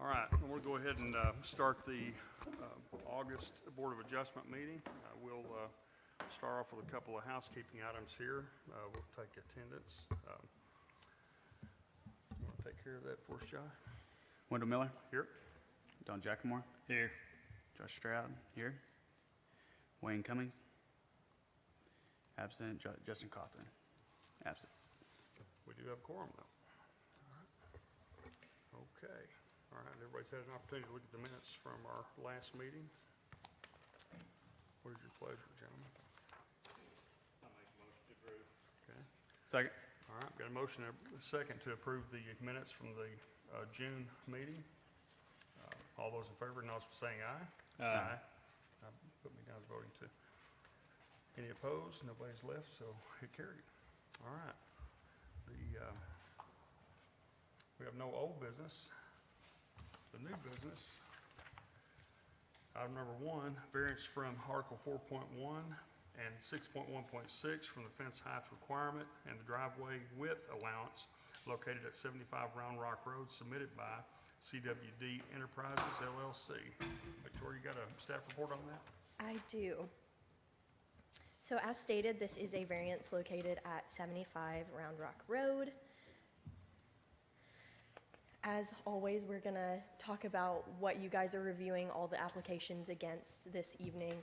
All right, we'll go ahead and start the August Board of Adjustment meeting. We'll start off with a couple of housekeeping items here. We'll take attendance. You want to take care of that for us, Josh? Wendell Miller. Here. Don Jackmore. Here. Josh Stroud. Here. Wayne Cummings. Absent. Justin Cawthorn. Absent. We do have a quorum, though. All right. Okay. All right, everybody's had an opportunity to look at the minutes from our last meeting. What is your pleasure, gentlemen? I'll make a motion to approve. Okay. Second. All right, got a motion and a second to approve the minutes from the June meeting. All those in favor, notice by saying aye. Aye. Put me down as voting too. Any opposed? Nobody's left, so it carried. All right. We have no old business. The new business, item number 1, variance from Article 4.1 and 6.1.6 from the fence height requirement and the driveway width allowance located at 75 Round Rock Road, submitted by CWD Enterprises, LLC. Victoria, you got a staff report on that? I do. So as stated, this is a variance located at 75 Round Rock Road. As always, we're going to talk about what you guys are reviewing, all the applications against this evening.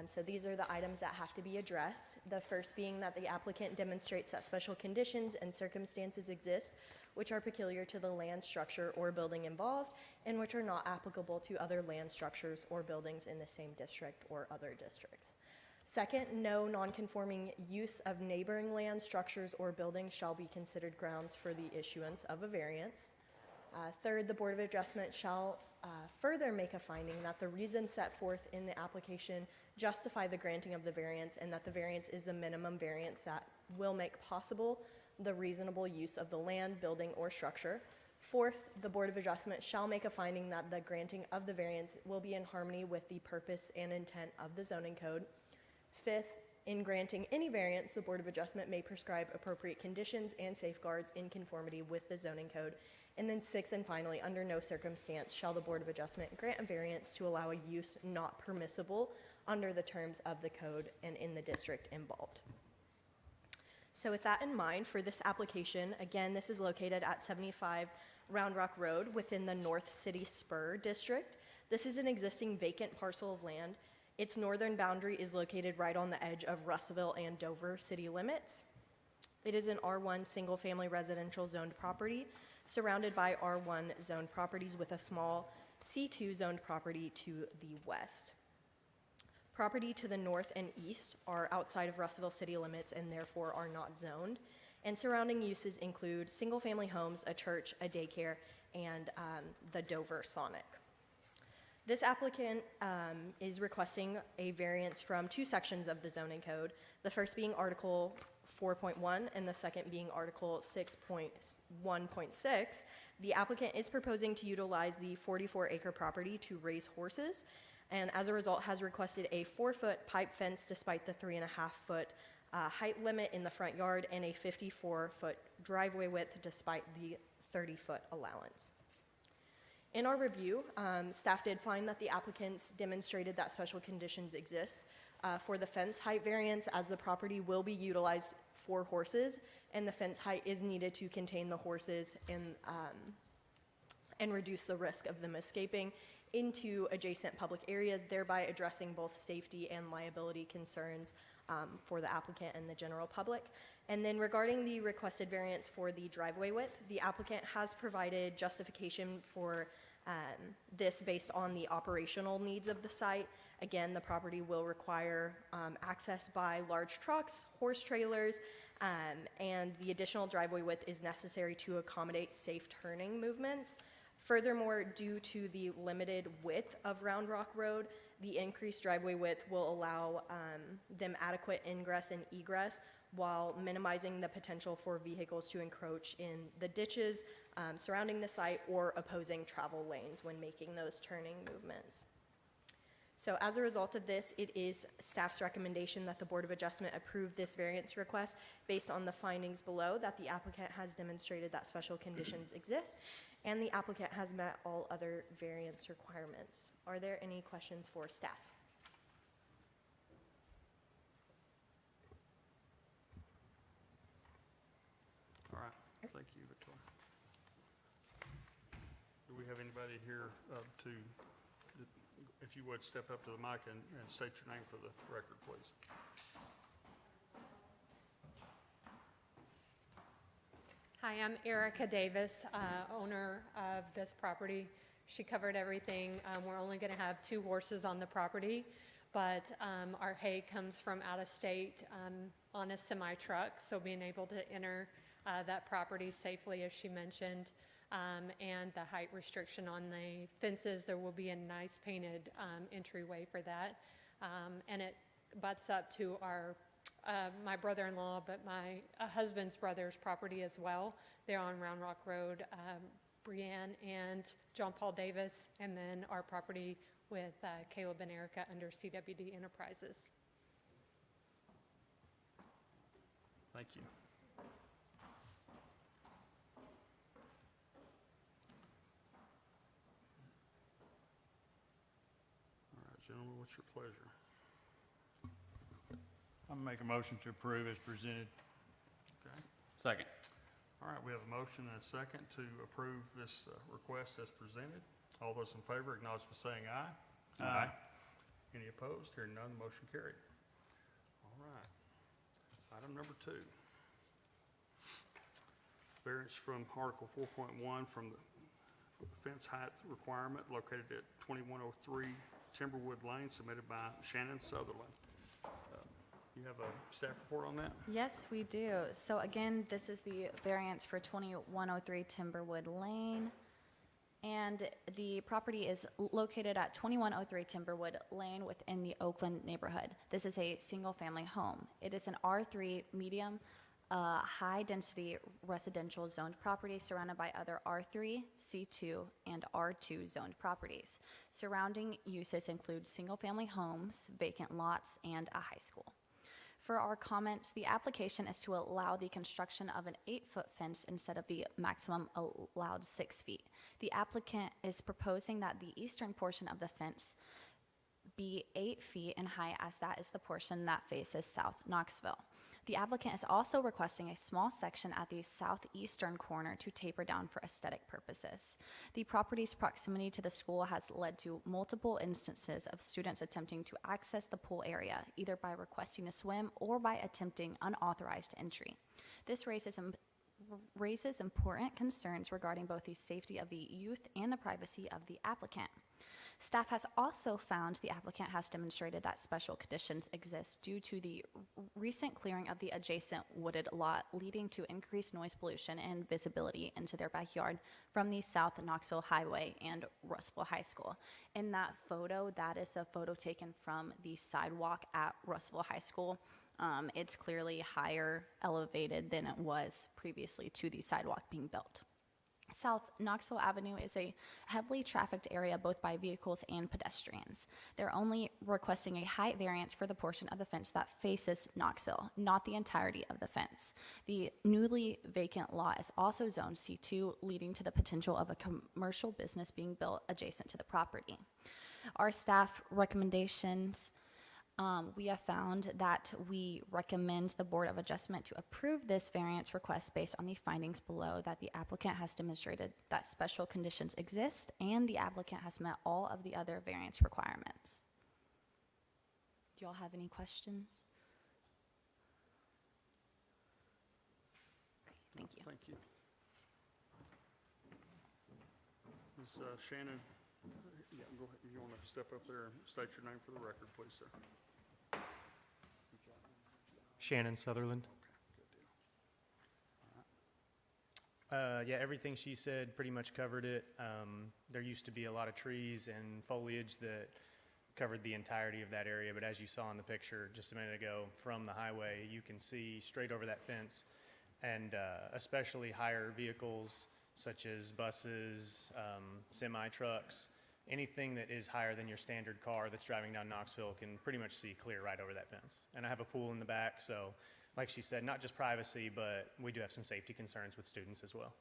So these are the items that have to be addressed. The first being that the applicant demonstrates that special conditions and circumstances exist which are peculiar to the land structure or building involved and which are not applicable to other land structures or buildings in the same district or other districts. Second, no non-conforming use of neighboring land structures or buildings shall be considered grounds for the issuance of a variance. Third, the Board of Adjustment shall further make a finding that the reasons set forth in the application justify the granting of the variance and that the variance is a minimum variance that will make possible the reasonable use of the land, building, or structure. Fourth, the Board of Adjustment shall make a finding that the granting of the variance will be in harmony with the purpose and intent of the zoning code. Fifth, in granting any variance, the Board of Adjustment may prescribe appropriate conditions and safeguards in conformity with the zoning code. And then sixth and finally, under no circumstance shall the Board of Adjustment grant a variance to allow a use not permissible under the terms of the code and in the district involved. So with that in mind, for this application, again, this is located at 75 Round Rock Road within the North City Spur District. This is an existing vacant parcel of land. Its northern boundary is located right on the edge of Russellville and Dover city limits. It is an R1 single-family residential zoned property surrounded by R1 zoned properties with a small C2 zoned property to the west. Property to the north and east are outside of Russellville city limits and therefore are not zoned. And surrounding uses include single-family homes, a church, a daycare, and the Dover Sonic. This applicant is requesting a variance from two sections of the zoning code, the first being Article 4.1 and the second being Article 6.1.6. The applicant is proposing to utilize the 44-acre property to raise horses, and as a result has requested a 4-foot pipe fence despite the 3.5-foot height limit in the front yard and a 54-foot driveway width despite the 30-foot allowance. In our review, staff did find that the applicants demonstrated that special conditions exist for the fence height variance, as the property will be utilized for horses and the fence height is needed to contain the horses and reduce the risk of them escaping into adjacent public areas, thereby addressing both safety and liability concerns for the applicant and the general public. And then regarding the requested variance for the driveway width, the applicant has provided justification for this based on the operational needs of the site. Again, the property will require access by large trucks, horse trailers, and the additional driveway width is necessary to accommodate safe turning movements. Furthermore, due to the limited width of Round Rock Road, the increased driveway width will allow them adequate ingress and egress while minimizing the potential for vehicles to encroach in the ditches surrounding the site or opposing travel lanes when making those turning movements. So as a result of this, it is staff's recommendation that the Board of Adjustment approve this variance request based on the findings below that the applicant has demonstrated that special conditions exist and the applicant has met all other variance requirements. Are there any questions for staff? All right, thank you, Victoria. Do we have anybody here if you would step up to the mic and state your name for the record, please? Hi, I'm Erica Davis, owner of this property. She covered everything. We're only going to have 2 horses on the property, but our hay comes from out of state on a semi-truck, so being able to enter that property safely, as she mentioned, and the height restriction on the fences, there will be a nice painted entryway for that, and it butts up to our my brother-in-law, but my husband's brother's property as well. They're on Round Rock Road, Brianne and John Paul Davis, and then our property with Caleb and Erica under CWD Enterprises. Thank you. All right, gentlemen, what's your pleasure? I'm gonna make a motion to approve as presented. Okay. Second. All right, we have a motion and a second to approve this request as presented. All those in favor acknowledge by saying aye. Aye. Any opposed? Hearing none, the motion carried. All right. Item number 2. Variance from Article 4.1 from the fence height requirement located at 2103 Timberwood Lane, submitted by Shannon Sutherland. You have a staff report on that? Yes, we do. So again, this is the variance for 2103 Timberwood Lane. And the property is located at 2103 Timberwood Lane within the Oakland neighborhood. This is a single-family home. It is an R3 medium, high-density residential zoned property surrounded by other R3, C2, and R2 zoned properties. Surrounding uses include single-family homes, vacant lots, and a high school. For our comments, the application is to allow the construction of an 8-foot fence instead of the maximum allowed 6 feet. The applicant is proposing that the eastern portion of the fence be 8 feet in height, as that is the portion that faces South Knoxville. The applicant is also requesting a small section at the southeastern corner to taper down for aesthetic purposes. The property's proximity to the school has led to multiple instances of students attempting to access the pool area, either by requesting to swim or by attempting unauthorized entry. This raises important concerns regarding both the safety of the youth and the privacy of the applicant. Staff has also found the applicant has demonstrated that special conditions exist due to the recent clearing of the adjacent wooded lot, leading to increased noise pollution and visibility into their backyard from the South Knoxville Highway and Russellville High School. In that photo, that is a photo taken from the sidewalk at Russellville High School. It's clearly higher elevated than it was previously to the sidewalk being built. South Knoxville Avenue is a heavily trafficked area both by vehicles and pedestrians. They're only requesting a height variance for the portion of the fence that faces Knoxville, not the entirety of the fence. The newly vacant lot is also zoned C2, leading to the potential of a commercial business being built adjacent to the property. Our staff recommendations, we have found that we recommend the Board of Adjustment to approve this variance request based on the findings below, that the applicant has demonstrated that special conditions exist and the applicant has met all of the other variance requirements. Do y'all have any questions? Great, thank you. Thank you. Ms. Shannon, yeah, go ahead. You want to step up there and state your name for the record, please, sir? Shannon Sutherland. Yeah, everything she said pretty much covered it. There used to be a lot of trees and foliage that covered the entirety of that area, but as you saw in the picture just a minute ago from the highway, you can see straight over that fence, and especially higher vehicles such as buses, semi-trucks, anything that is higher than your standard car that's driving down Knoxville can pretty much see clear right over that fence. And I have a pool in the back, so like she said, not just privacy, but we do have some safety concerns with students as well.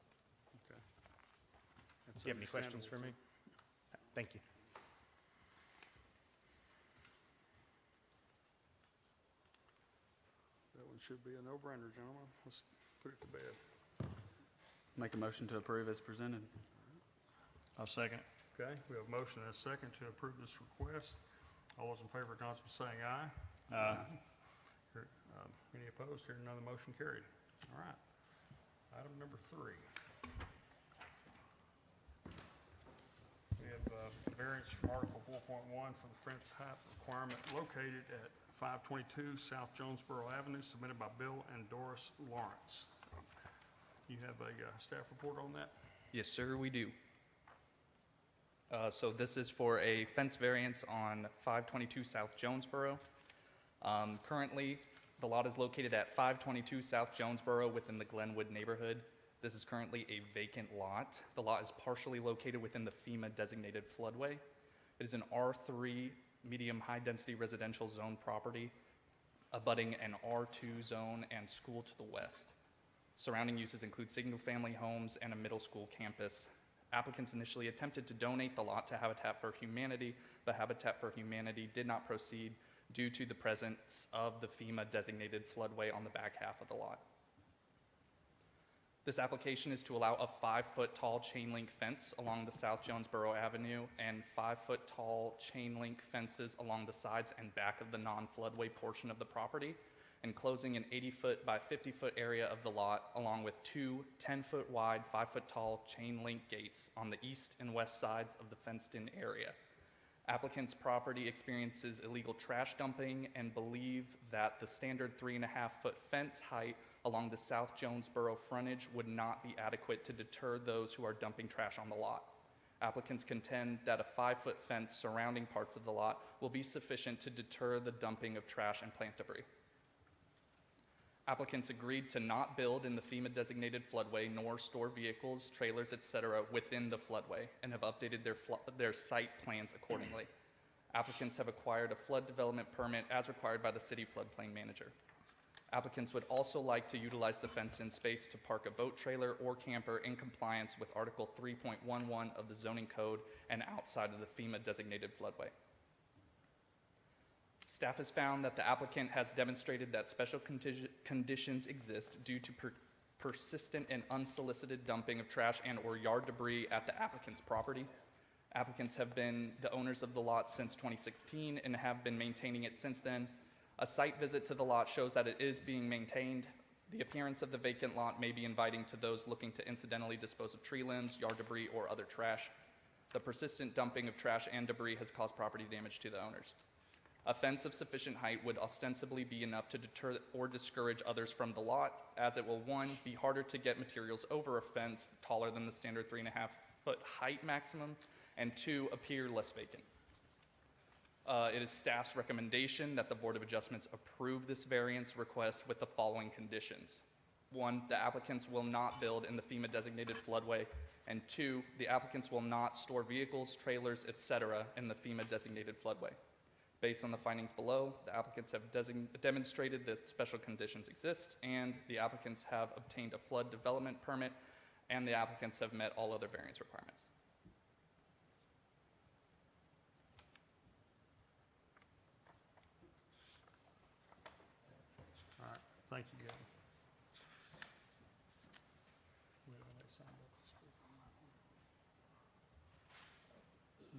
Okay. Do you have any questions for me? Thank you. That one should be a no-brainer, gentlemen. Let's put it to bed. Make a motion to approve as presented. I'll second it. Okay, we have a motion and a second to approve this request. All those in favor, acknowledge by saying aye. Any opposed? Hearing none, the motion carried. All right. Item number 3. We have variance from Article 4.1 for the fence height requirement located at 522 South Jonesboro Avenue, submitted by Bill and Doris Lawrence. You have a staff report on that? Yes, sir, we do. So this is for a fence variance on 522 South Jonesboro. Currently, the lot is located at 522 South Jonesboro within the Glenwood neighborhood. This is currently a vacant lot. The lot is partially located within the FEMA designated floodway. It is an R3 medium high-density residential zone property abutting an R2 zone and school to the west. Surrounding uses include single-family homes and a middle school campus. Applicants initially attempted to donate the lot to Habitat for Humanity, but Habitat for Humanity did not proceed due to the presence of the FEMA designated floodway on the back half of the lot. This application is to allow a 5-foot tall chain link fence along the South Jonesboro Avenue and 5-foot tall chain link fences along the sides and back of the non-floodway portion of the property, enclosing an 80-foot by 50-foot area of the lot, along with 2 10-foot wide, 5-foot tall chain link gates on the east and west sides of the fenced-in area. Applicant's property experiences illegal trash dumping and believe that the standard 3.5-foot fence height along the South Jonesboro frontage would not be adequate to deter those who are dumping trash on the lot. Applicants contend that a 5-foot fence surrounding parts of the lot will be sufficient to deter the dumping of trash and plant debris. Applicants agreed to not build in the FEMA-designated floodway nor store vehicles, trailers, etc. within the floodway and have updated their site plans accordingly. Applicants have acquired a flood development permit as required by the city floodplain manager. Applicants would also like to utilize the fenced-in space to park a boat trailer or camper in compliance with Article 3.11 of the zoning code and outside of the FEMA-designated floodway. Staff has found that the applicant has demonstrated that special conditions exist due to persistent and unsolicited dumping of trash and/or yard debris at the applicant's property. Applicants have been the owners of the lot since 2016 and have been maintaining it since then. A site visit to the lot shows that it is being maintained. The appearance of the vacant lot may be inviting to those looking to incidentally dispose of tree limbs, yard debris, or other trash. The persistent dumping of trash and debris has caused property damage to the owners. A fence of sufficient height would ostensibly be enough to deter or discourage others from the lot, as it will, 1, be harder to get materials over a fence taller than the standard 3.5-foot height maximum, and 2, appear less vacant. It is staff's recommendation that the Board of Adjustments approve this variance request with the following conditions. 1, the applicants will not build in the FEMA-designated floodway, and 2, the applicants will not store vehicles, trailers, etc. in the FEMA-designated floodway. Based on the findings below, the applicants have demonstrated that special conditions exist, and the applicants have obtained a flood development permit, and the applicants have met all other variance requirements. All right, thank you, Gavin.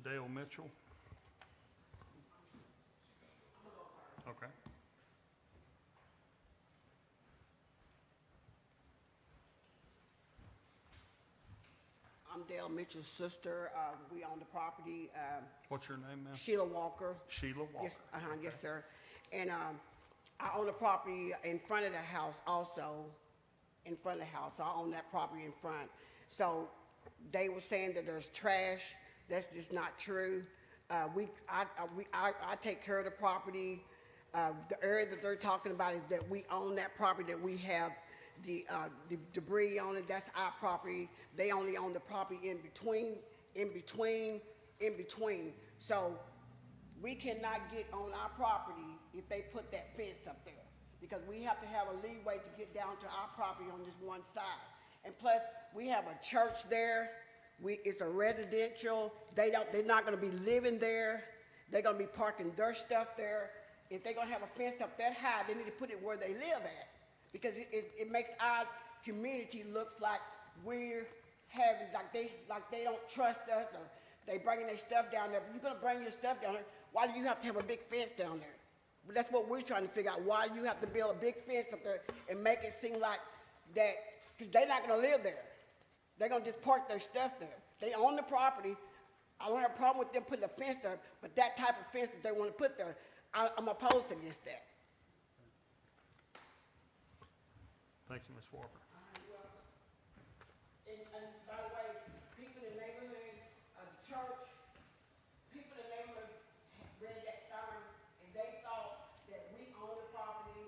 Dale Mitchell. Okay. I'm Dale Mitchell's sister. We own the property. What's your name, ma'am? Sheila Walker. Sheila Walker. Yes, yes, sir. And I own the property in front of the house also. In front of the house, I own that property in front. So they were saying that there's trash. That's just not true. I take care of the property. The area that they're talking about is that we own that property, that we have the debris on it. That's our property. They only own the property in between in between. So we cannot get on our property if they put that fence up there, because we have to have a leeway to get down to our property on this one side. And plus, we have a church there, it's a residential, they're not gonna be living there, they're gonna be parking their stuff there. If they're gonna have a fence up that high, they need to put it where they live at, because it makes our community looks like we're having, like they don't trust us, or they bringing their stuff down there. But you're gonna bring your stuff down there, why do you have to have a big fence down there? But that's what we're trying to figure out, why you have to build a big fence up there and make it seem like that, because they're not gonna live there. They're gonna just park their stuff there. They own the property. I don't have a problem with them putting a fence there, but that type of fence that they wanna put there, I'm opposed against that. Thank you, Ms. Walker. And by the way, people in the neighborhood, the church, people in the neighborhood read that sign, and they thought that we owned the property.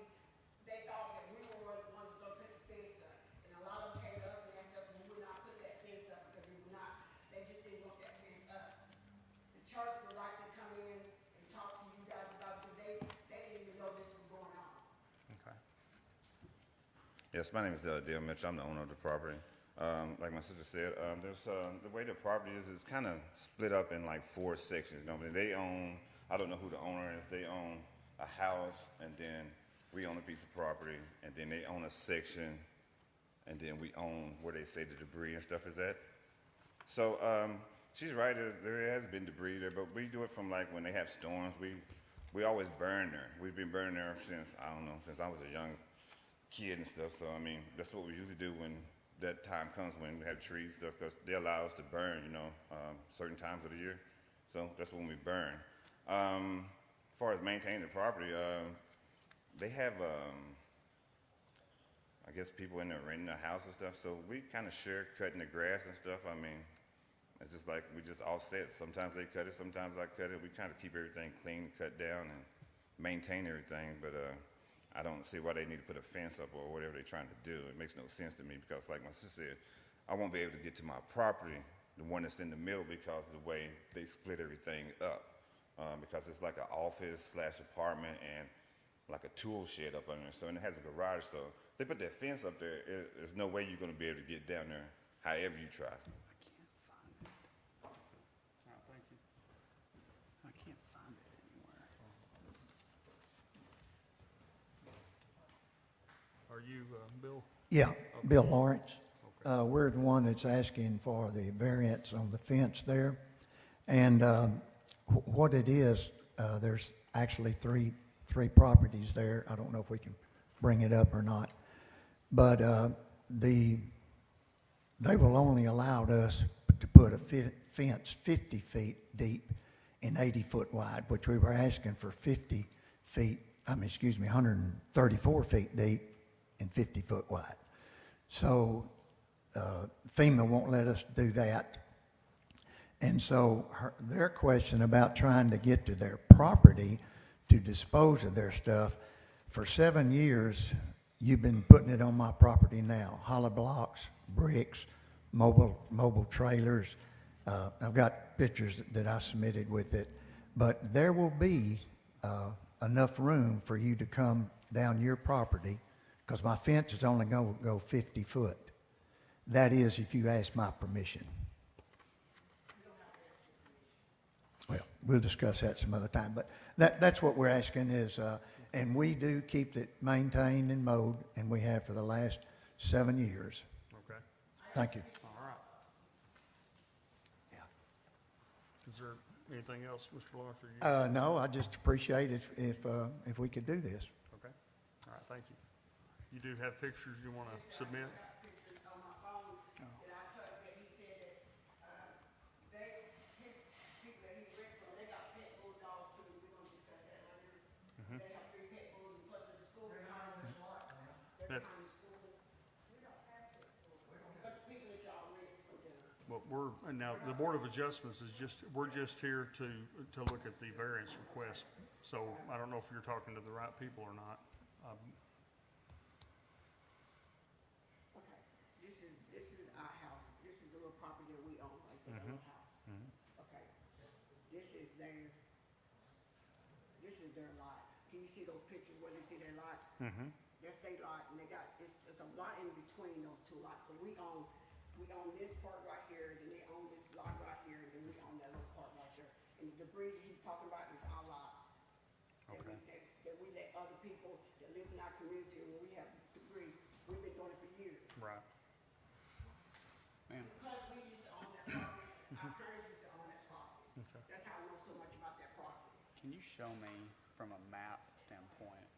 They thought that we were the ones gonna put the fence up. And a lot of them came to us and asked us, we would not put that fence up because we would not, they just didn't want that fence up. The church would like to come in and talk to you guys about it, because they didn't even know this was going on. Okay. Yes, my name is Dale Mitchell. I'm the owner of the property. Like my sister said, there's the way the property is, it's kind of split up in like 4 sections. You know, they own, I don't know who the owner is. They own a house, and then we own a piece of property, and then they own a section, and then we own where they say the debris and stuff is at. So she's right. There has been debris there, but we do it from like when they have storms. We always burn there. We've been burning there since, I don't know, since I was a young kid and stuff. So I mean, that's what we usually do when that time comes, when we have trees stuff, because they allow us to burn, you know, certain times of the year. So that's when we burn. As far as maintaining the property, they have, I guess, people in there renting a house and stuff. So we kind of share cutting the grass and stuff. I mean, it's just like we just offset. Sometimes they cut it, sometimes I cut it. We kind of keep everything clean, cut down, and maintain everything. But I don't see why they need to put a fence up or whatever they're trying to do. It makes no sense to me, because like my sister said, I won't be able to get to my property, the one that's in the middle, because of the way they split everything up. Because it's like an office / apartment and like a tool shed up under there. So, and it has a garage. So they put that fence up there. There's no way you're going to be able to get down there however you try. All right, thank you. I can't find it anywhere. Are you, Bill? Yeah, Bill Lawrence. We're the one that's asking for the variance on the fence there. And what it is, there's actually three properties there. I don't know if we can bring it up or not. But they will only allow us to put a fence 50 feet deep and 80 foot wide, which we were asking for 134 feet deep and 50 foot wide. So FEMA won't let us do that. And so their question about trying to get to their property to dispose of their stuff, for 7 years, you've been putting it on my property now. Hollow blocks, bricks, mobile trailers. I've got pictures that I submitted with it. But there will be enough room for you to come down your property, because my fence is only going to go 50 foot. That is, if you ask my permission. Well, we'll discuss that some other time, but that's what we're asking is, and we do keep it maintained and mowed, and we have for the last 7 years. Okay. Thank you. All right. Yeah. Is there anything else, Mr. Lawrence, or you? No, I just appreciate it if we could do this. Okay. All right, thank you. You do have pictures you want to submit? Pictures on my phone that I took, that he said that his people that he rent from, they got pet bulldogs too. We're gonna discuss that later. They have 3 pet bulldogs, plus the school behind the That- school. We don't have pet bulldogs. But the people that y'all rent from them. Well, and now the Board of Adjustments is we're just here to look at the variance request. So I don't know if you're talking to the right people or not. Okay, this is our house. This is the little property that we own, like the little house. Okay, their lot. Can you see those pictures where they see their lot? Mm-hmm. That's their lot, and they got, it's a lot in between those two lots. So we own this part right here, then they own this lot right here, and then we own that little part right there. And the debris that he's talking about is our lot. Okay. That we let other people that live in our community, and when we have debris, we've been doing it for years. Right. Ma'am, Because we used to own that property, our parents used to own that property. Okay. That's how I know so much about that property. can you show me from a map standpoint?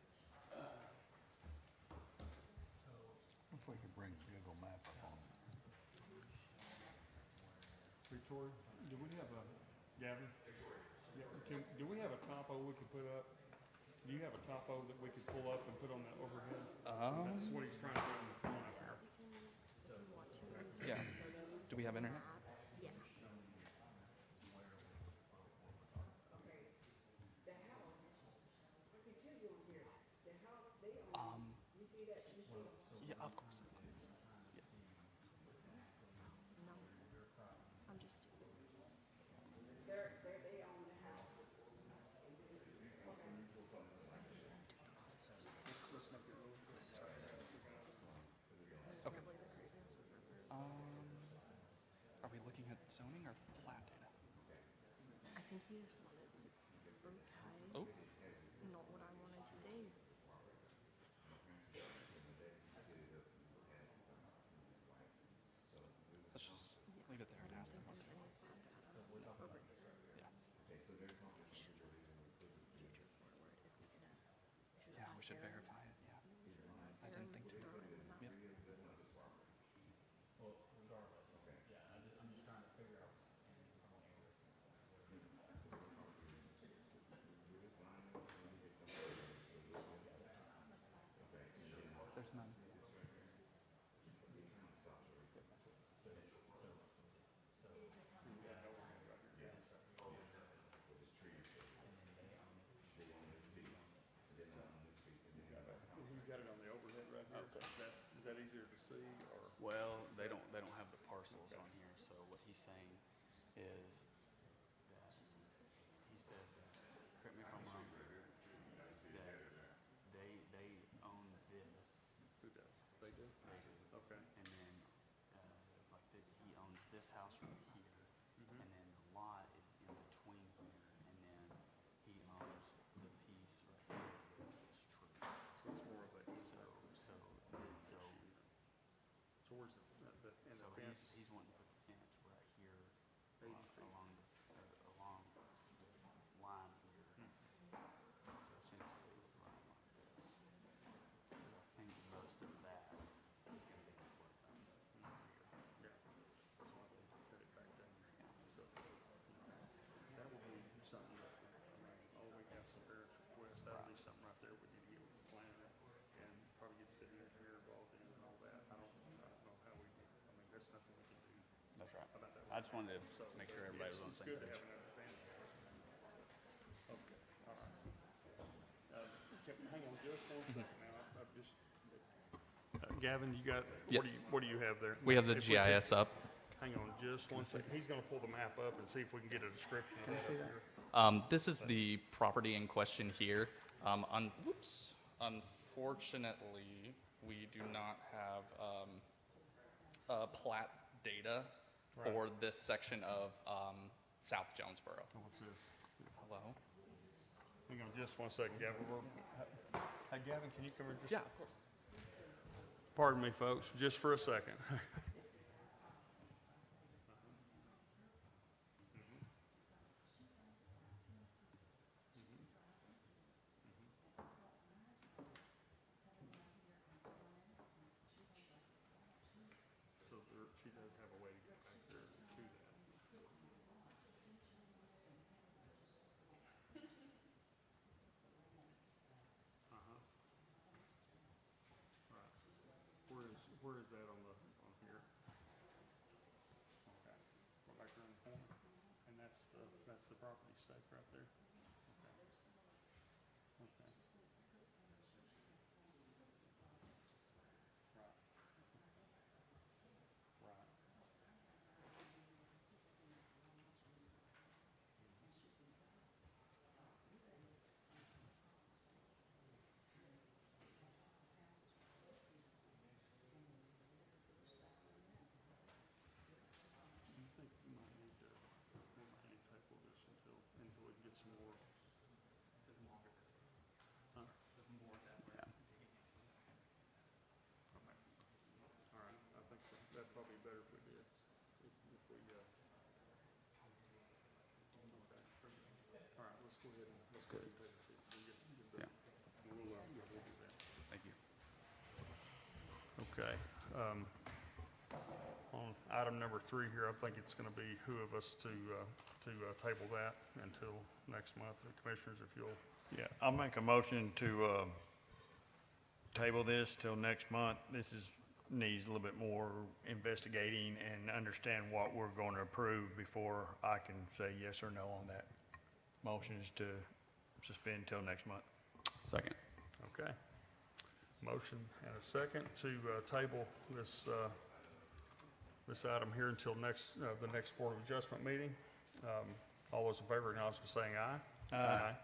If we could bring Google Maps on. Victoria, do we have a, Gavin? Yeah, do we have a topo we could put up? Do you have a topo that we could pull up and put on that overhead? That's what he's trying to do in the front up here. Yeah. Do we have internet? Yeah. Yeah, of course. Yes. I'm just. They own the house. Okay. Are we looking at zoning or plat data? I think he just wanted to okay. Oh, Not what I wanted to do. let's just leave it there and ask them. There's any plan data over Yeah. Yeah, we should verify it, yeah. I didn't think to. Yep. There's none. He's got it on the overhead right here. Okay. Is that easier to see, or? Well, they don't have the parcels on here, so what he's saying is that, he said, correct me if I'm wrong, that they own this. Who does? They do? They do. Okay. And then, like, he owns this house right here, and then the lot is in between here, and then he owns the piece right here with this tree. So it's more of a, So so where's and the fence? he's wanting to put the fence right here 80 feet. along the line here. So essentially, it would run like this. But I think most of that is going to be the flood zone here. Yeah. That's why they cut it back down. So, that would be something that, we have some variance requests, that would be something right there we need to get with the planner and probably get the city engineer involved in and all that. I don't know how that's nothing we can do That's right. about that. I just wanted to So, make sure everybody was on the it's same good to page. have an understanding. Okay, all right. Hang on just one second now, I've just. Gavin, you got, Yes. what do you have there? We have the If we could- GIS up. Hang on just one second. He's gonna pull the map up and see if we can get a description of that up here. This is the property in question here. Unfortunately, we do not have plat data for this section of South Jonesboro. What's this? Hello? Hang on just one second, Gavin. Hey, Gavin, can you come here just? Yeah, of course. Pardon me, folks, just for a second. So she does have a way to get back there to that. Right. Where is that on here? Okay. We're back there in the corner, and that's the property stake right there. Okay. Okay. Right. Right. Good. Yeah. Thank you. Okay. On item number 3 here, I think it's going to be who of us to table that until next month. The commissioners, if you'll, Yeah, I'll make a motion to table this till next month. This needs a little bit more investigating and understand what we're going to approve before I can say yes or no on that. Motion is to suspend till next month. Second. okay. Motion and a second to table this item here until the next Board of Adjustment meeting. All those in favor, acknowledge by saying aye. Aye.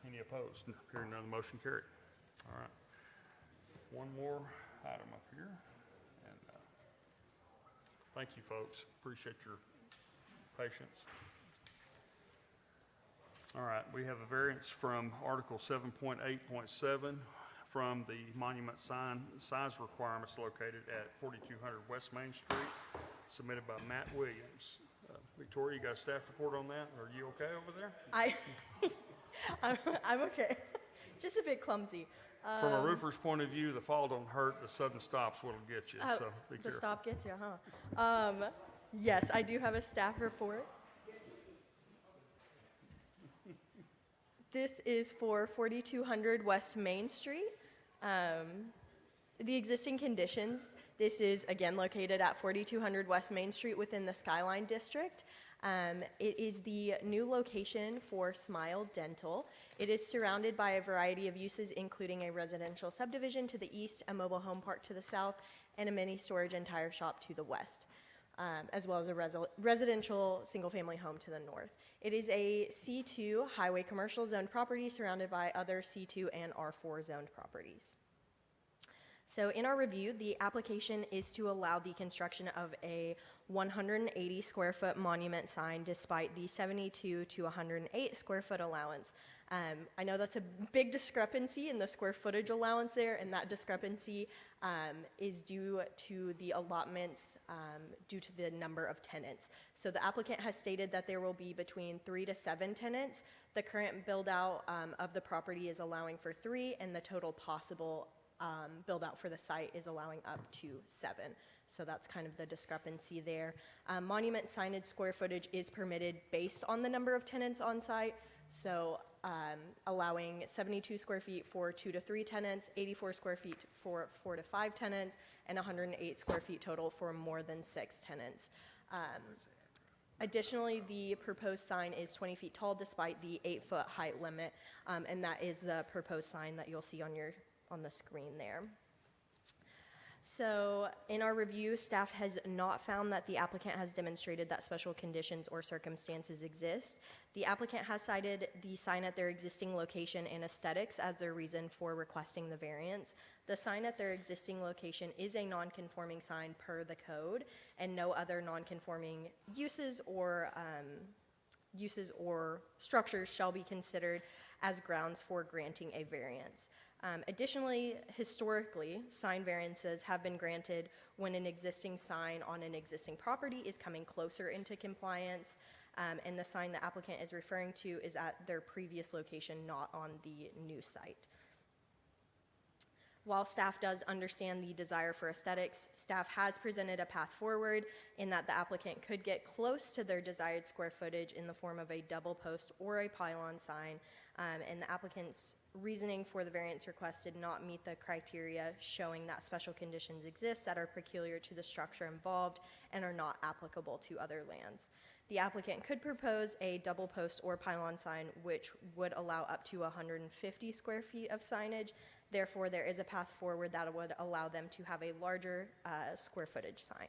Any opposed? Hearing none, the motion carried. All right. One more item up here. And thank you, folks. Appreciate your patience. All right, we have a variance from Article 7.8.7 from the monument size requirements located at 4200 West Main Street, submitted by Matt Williams. Victoria, you got a staff report on that? Are you okay over there? I'm okay. Just a bit clumsy. From a roofer's point of view, the fall don't hurt, the sudden stop's what'll get you, so be The careful. stop gets you, huh? Yes, I do have a staff report. This is for 4200 West Main Street. The existing conditions, this is again located at 4200 West Main Street within the Skyline District. It is the new location for Smile Dental. It is surrounded by a variety of uses, including a residential subdivision to the east, a mobile home park to the south, and a mini storage and tire shop to the west, as well as a residential single-family home to the north. It is a C2 highway commercial zoned property surrounded by other C2 and R4 zoned properties. So in our review, the application is to allow the construction of a 180 square foot monument sign despite the 72 to 108 square foot allowance. I know that's a big discrepancy in the square footage allowance there, and that discrepancy is due to the allotments due to the number of tenants. So the applicant has stated that there will be between 3 to 7 tenants. The current build out of the property is allowing for 3, and the total possible build out for the site is allowing up to 7. So that's kind of the discrepancy there. Monument signage square footage is permitted based on the number of tenants on site. So allowing 72 square feet for 2 to 3 tenants, 84 square feet for 4 to 5 tenants, and 108 square feet total for more than 6 tenants. Additionally, the proposed sign is 20 feet tall despite the 8-foot height limit, and that is the proposed sign that you'll see on the screen there. So in our review, staff has not found that the applicant has demonstrated that special conditions or circumstances exist. The applicant has cited the sign at their existing location and aesthetics as their reason for requesting the variance. The sign at their existing location is a non-conforming sign per the code, and no other non-conforming uses or structures shall be considered as grounds for granting a variance. Additionally, historically, sign variances have been granted when an existing sign on an existing property is coming closer into compliance, and the sign the applicant is referring to is at their previous location, not on the new site. While staff does understand the desire for aesthetics, staff has presented a path forward in that the applicant could get close to their desired square footage in the form of a double post or a pylon sign, and the applicant's reasoning for the variance request did not meet the criteria showing that special conditions exist that are peculiar to the structure involved and are not applicable to other lands. The applicant could propose a double post or pylon sign which would allow up to 150 square feet of signage. Therefore, there is a path forward that would allow them to have a larger square footage sign.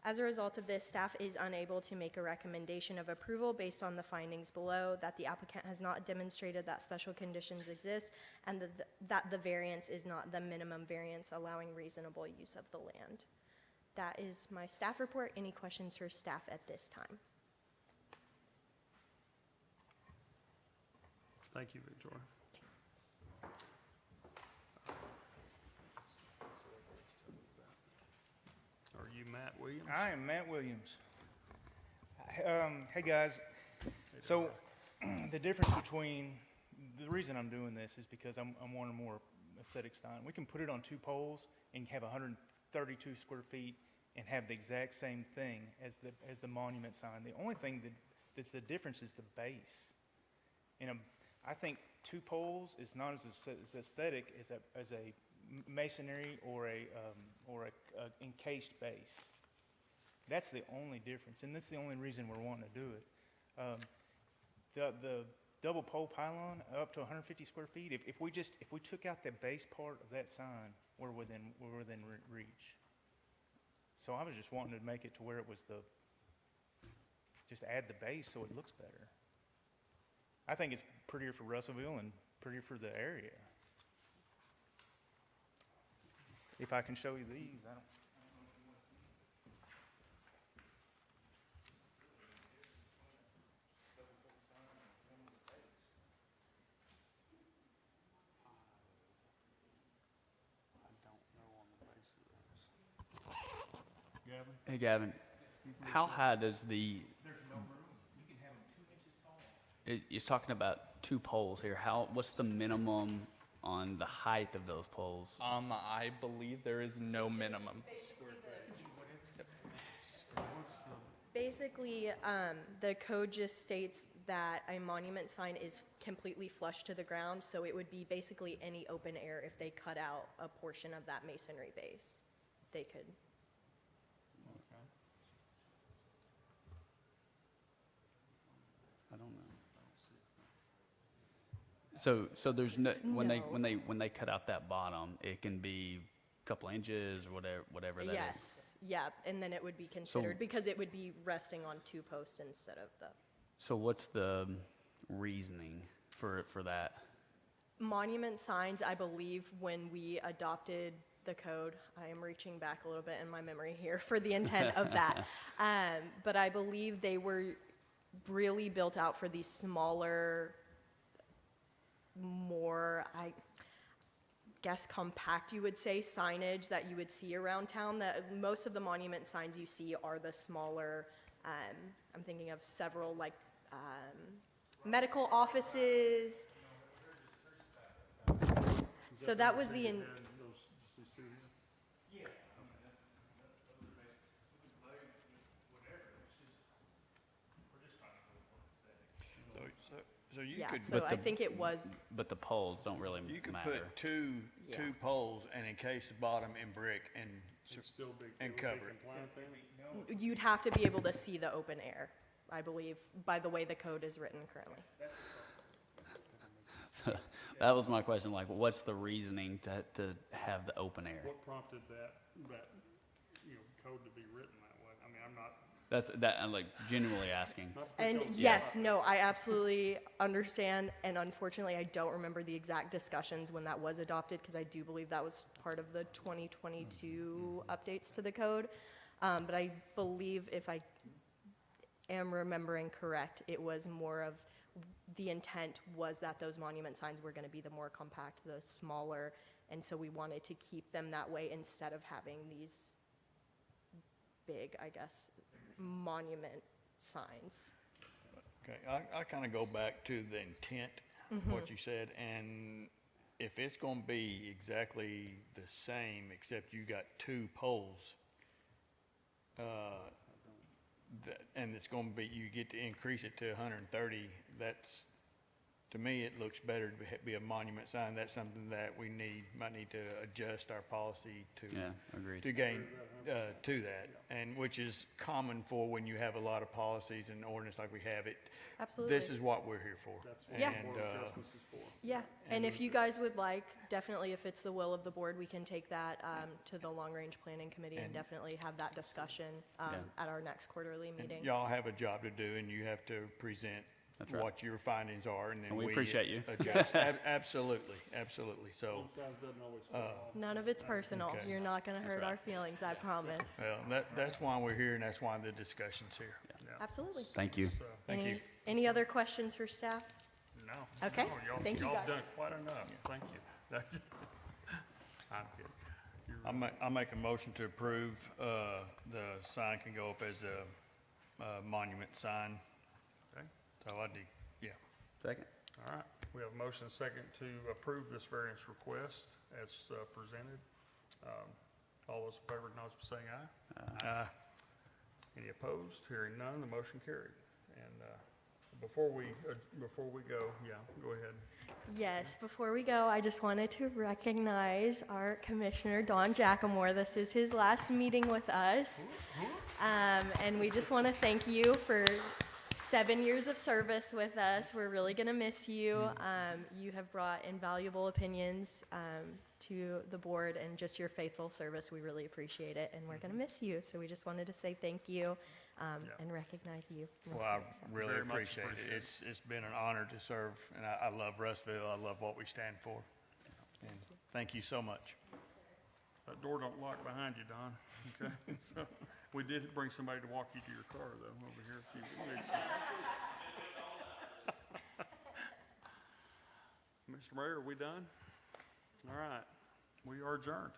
As a result of this, staff is unable to make a recommendation of approval based on the findings below that the applicant has not demonstrated that special conditions exist and that the variance is not the minimum variance allowing reasonable use of the land. That is my staff report. Any questions for staff at this time? Thank you, Victoria. Are you Matt Williams? I am Matt Williams. Hey guys, So, the difference between, the reason I'm doing this is because I'm wanting a more aesthetic sign. We can put it on 2 poles and have 132 square feet and have the exact same thing as the monument sign. The only thing that's the difference is the base. And I think 2 poles is not as aesthetic as a masonry or a encased base. That's the only difference, and that's the only reason we're wanting to do it. The double pole pylon up to 150 square feet. If we took out the base part of that sign, we're within reach. So I was just wanting to make it to where it was just add the base so it looks better. I think it's prettier for Russellville and prettier for the area. If I can show you these, I don't. I don't know on the base of those. Hey, Gavin, how high does the, There's no room. You can have them 2 inches tall. it's talking about 2 poles here. What's the minimum on the height of those poles? I believe there is no minimum. Basically, the code just states that a monument sign is completely flush to the ground, so it would be basically any open air. If they cut out a portion of that masonry base, they could. I don't know. So there's no, when they cut out that bottom, it can be a couple inches or whatever that is. Yes, yeah, and then it would be considered, because it would be resting on 2 posts instead of the. So what's the reasoning for that? Monument signs, I believe, when we adopted the code, I am reaching back a little bit in my memory here for the intent of that. But I believe they were really built out for these smaller, more, I guess, compact, you would say, signage that you would see around town. Most of the monument signs you see are the smaller, I'm thinking of several, like, medical offices. So that was the, So you yeah, could, so But I the- think it was, But the poles don't really you could matter. put two Yeah. poles and encase the bottom in brick and It's still big. and it would be cover it. compliant then? you'd have to be able to see the open air, I believe, by the way the code is written currently. That was my question, like, what's the reasoning to have the open air? What prompted that, code to be written that way? I mean, I'm not, I'm like genuinely asking. not to put And you on the yes, spot. no, I absolutely understand, and unfortunately, I don't remember the exact discussions when that was adopted, because I do believe that was part of the 2022 updates to the code. But I believe, if I am remembering correct, it was more of, the intent was that those monument signs were gonna be the more compact, the smaller, and so we wanted to keep them that way instead of having these big, I guess, monument signs. Okay, I kind of go back to the intent, what you said, and if it's going to be exactly the same, except you got 2 poles, and it's going to be, you get to increase it to 130, that's, to me, it looks better to be a monument sign. That's something that we might need to adjust our policy to. Yeah, agreed. To gain, to that, and which is common for when you have a lot of policies and ordinance like we have it. Absolutely. This is what we're here for. That's what Yeah. the board of adjustments is for. Yeah, and if you guys would like, definitely, if it's the will of the board, we can take that to the long-range planning committee and And- definitely have that discussion at our next quarterly And meeting. y'all have a job to do, and you have to present That's right. what your findings are, and then And we we appreciate you. adjust. Absolutely, absolutely. So, One size doesn't always fit all. None of it's personal. Okay. You're not gonna hurt right. our feelings, I promise. well, that's why we're here, and that's why the discussion's here. Absolutely. Thank you. So, Thank you. Any other questions for staff? no. Okay, no, y'all- thank you, Y'all guys. done quite enough. Thank you. Thank you. I'm kidding. I'll make a motion to approve, the sign can go up as a monument sign. Okay. Oh, I do, yeah. Second. All right, we have a motion and second to approve this variance request as presented. All those in favor, acknowledge by saying aye. Any opposed? Hearing none, the motion carried. And before we go, yeah, go ahead. Yes, before we go, I just wanted to recognize our Commissioner, Don Jackamore. This is his last meeting with us. And we just want to thank you for 7 years of service with us. We're really going to miss you. You have brought invaluable opinions to the board, and just your faithful service. We really appreciate it, and we're going to miss you. So we just wanted to say thank you and recognize you. Well, I So- really Very much appreciate it. appreciate It's been an honor to serve, and I love Russellville. I love what we stand for. And thank you so much. That door don't lock behind you, Don, okay? So, we did bring somebody to walk you to your car, though, over here a few weeks ago. Mr. Mayor, are we done? All right, we are adjourned.